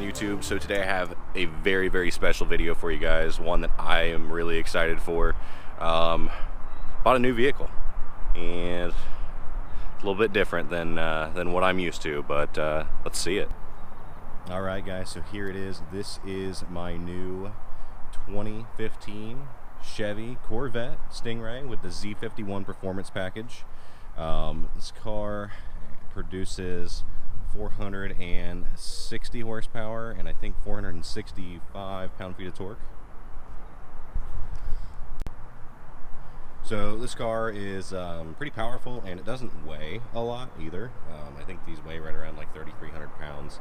YouTube. So today I have a very, very special video for you guys, one that I am really excited for. Bought a new vehicle, and it's a little bit different than what I'm used to, but let's see it. Alright guys, so here it is. This is my new 2015 Chevy Corvette Stingray with the Z51 performance package. This car produces 460 horsepower and I think 465 pound-feet of torque. So this car is pretty powerful, and it doesn't weigh a lot either. I think these weigh right around like 3,300 pounds.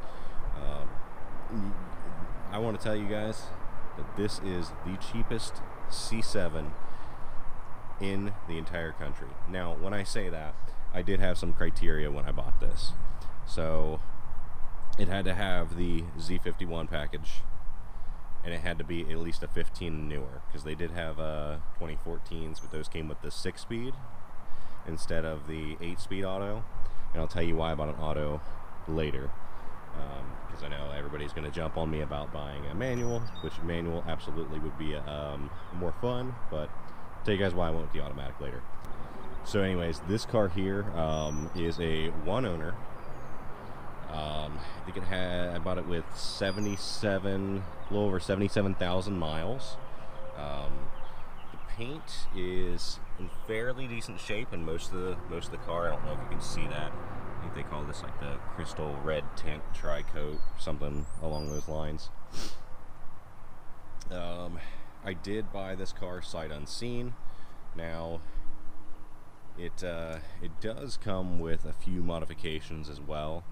I want to tell you guys that this is the cheapest C7 in the entire country. Now, when I say that, I did have some criteria when I bought this. So it had to have the Z51 package, and it had to be at least a 15 and newer, because they did have 2014s, but those came with the 6-speed instead of the 8-speed auto. And I'll tell you why I bought an auto later, because I know everybody's going to jump on me about buying a manual, which manual absolutely would be more fun, but I'll tell you guys why I went with the automatic later. So anyways, this car here is a one-owner. I think I bought it with 77, a little over 77,000 miles. The paint is in fairly decent shape, and most of the car, I don't know if you can see that. I think they call this like the crystal red tint tri-coat, something along those lines. I did buy this car sight unseen. Now, it does come with a few modifications as well.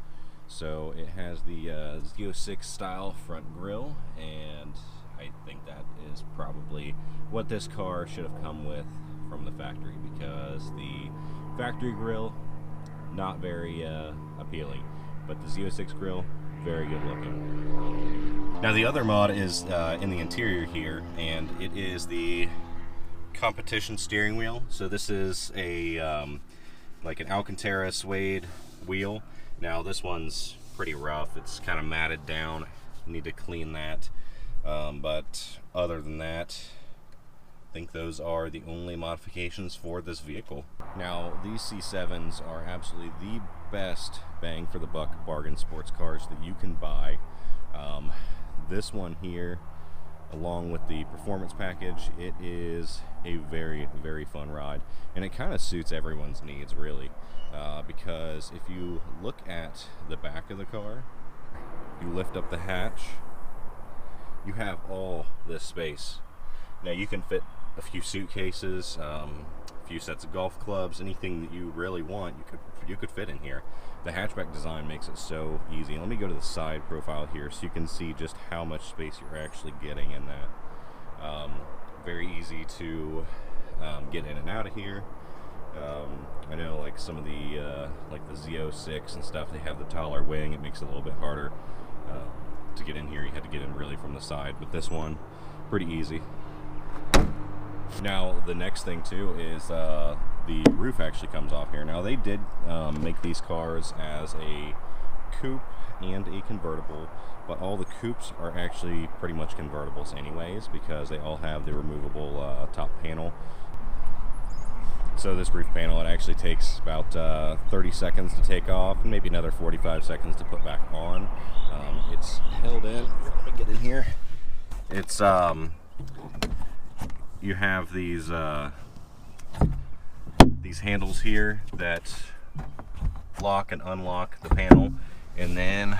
So it has the Z06 style front grille, and I think that is probably what this car should have come with from the factory, because the factory grille, not very appealing, but the Z06 grille, very good looking. Now the other mod is in the interior here, and it is the competition steering wheel. So this is a like an Alcantara suede wheel. Now this one's pretty rough. It's kind of matted down. Need to clean that. But other than that, I think those are the only modifications for this vehicle. Now these C7s are absolutely the best bang for the buck bargain sports cars that you can buy. This one here, along with the performance package, it is a very, very fun ride, and it kind of suits everyone's needs really, because if you look at the back of the car, you lift up the hatch, you have all this space. Now you can fit a few suitcases, a few sets of golf clubs, anything that you really want, you could fit in here. The hatchback design makes it so easy. Let me go to the side profile here so you can see just how much space you're actually getting in that. Very easy to get in and out of here. I know like some of the like the Z06 and stuff, they have the taller wing. It makes it a little bit harder to get in here. You had to get in really from the side, but this one, pretty easy. Now the next thing too is the roof actually comes off here. Now they did make these cars as a coupe and a convertible, but all the coupes are actually pretty much convertibles anyways, because they all have the removable top panel. So this roof panel, it actually takes about 30 seconds to take off, and maybe another 45 seconds to put back on. It's held in. Let me get in here. It's you have these handles here that lock and unlock the panel, and then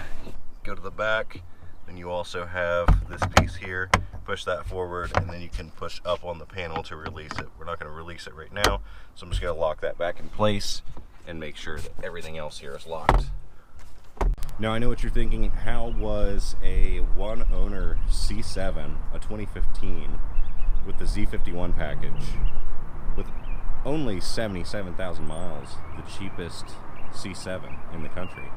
go to the back, and you also have this piece here. Push that forward, and then you can push up on the panel to release it. We're not going to release it right now, so I'm just going to lock that back in place and make sure that everything else here is locked. Now I know what you're thinking, how was a one-owner C7, a 2015, with the Z51 package, with only 77,000 miles, the cheapest C7 in the country?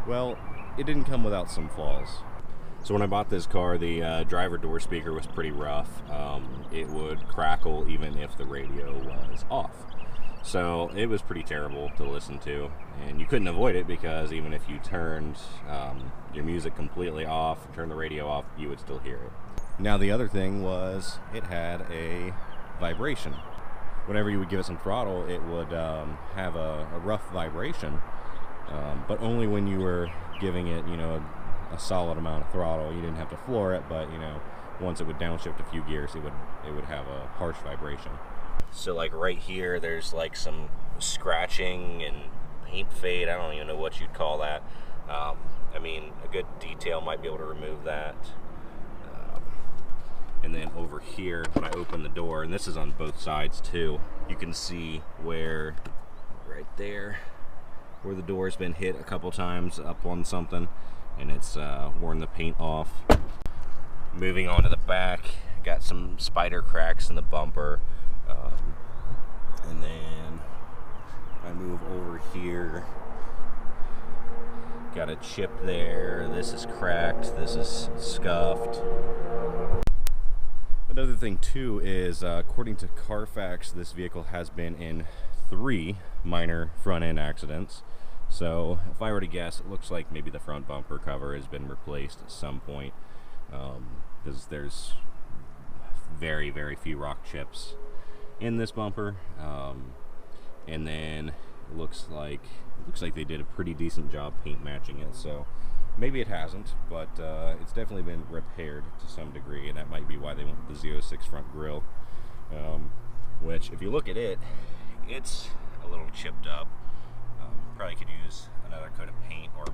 Well, it didn't come without some flaws. So when I bought this car, the driver door speaker was pretty rough. It would crackle even if the radio was off. So it was pretty terrible to listen to, and you couldn't avoid it because even if you turned your music completely off, turned the radio off, you would still hear it. Now the other thing was it had a vibration. Whenever you would give it some throttle, it would have a rough vibration, but only when you were giving it, you know, a solid amount of throttle. You didn't have to floor it, but you know, once it would downshift a few gears, it would have a harsh vibration. So like right here, there's like some scratching and paint fade. I don't even know what you'd call that. I mean, a good detail might be able to remove that. And then over here, when I open the door, and this is on both sides too, you can see where, right there, where the door's been hit a couple times up on something, and it's worn the paint off. Moving on to the back, got some spider cracks in the bumper. And then I move over here, got a chip there. This is cracked, this is scuffed. Another thing too is, according to Carfax, this vehicle has been in 3 minor front end accidents. So if I were to guess, it looks like maybe the front bumper cover has been replaced at some point, because there's very, very few rock chips in this bumper. And then it looks like they did a pretty decent job paint matching it. So maybe it hasn't, but it's definitely been repaired to some degree, and that might be why they went with the Z06 front grille, which, if you look at it, it's a little chipped up. Probably could use another coat of paint, or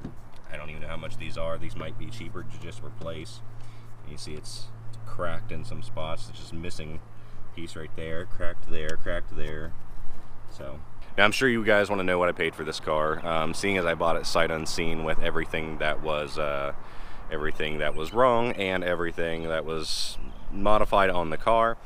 I don't even know how much these are. These might be cheaper to just replace. And you see it's cracked in some spots. It's just missing a piece right there, cracked there, cracked there. So now I'm sure you guys want to know what I paid for this car. Seeing as I bought it sight unseen with everything that was wrong and everything that was modified on the car,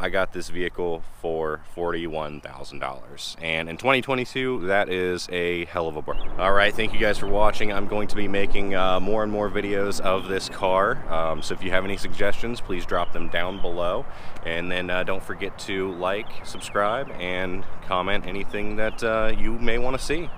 I got this vehicle for $41,000, and in 2022, that is a hell of a bargain. All right, thank you guys for watching. I'm going to be making more and more videos of this car, so if you have any suggestions, please drop them down below, and then don't forget to like, subscribe, and comment anything that you may want to see.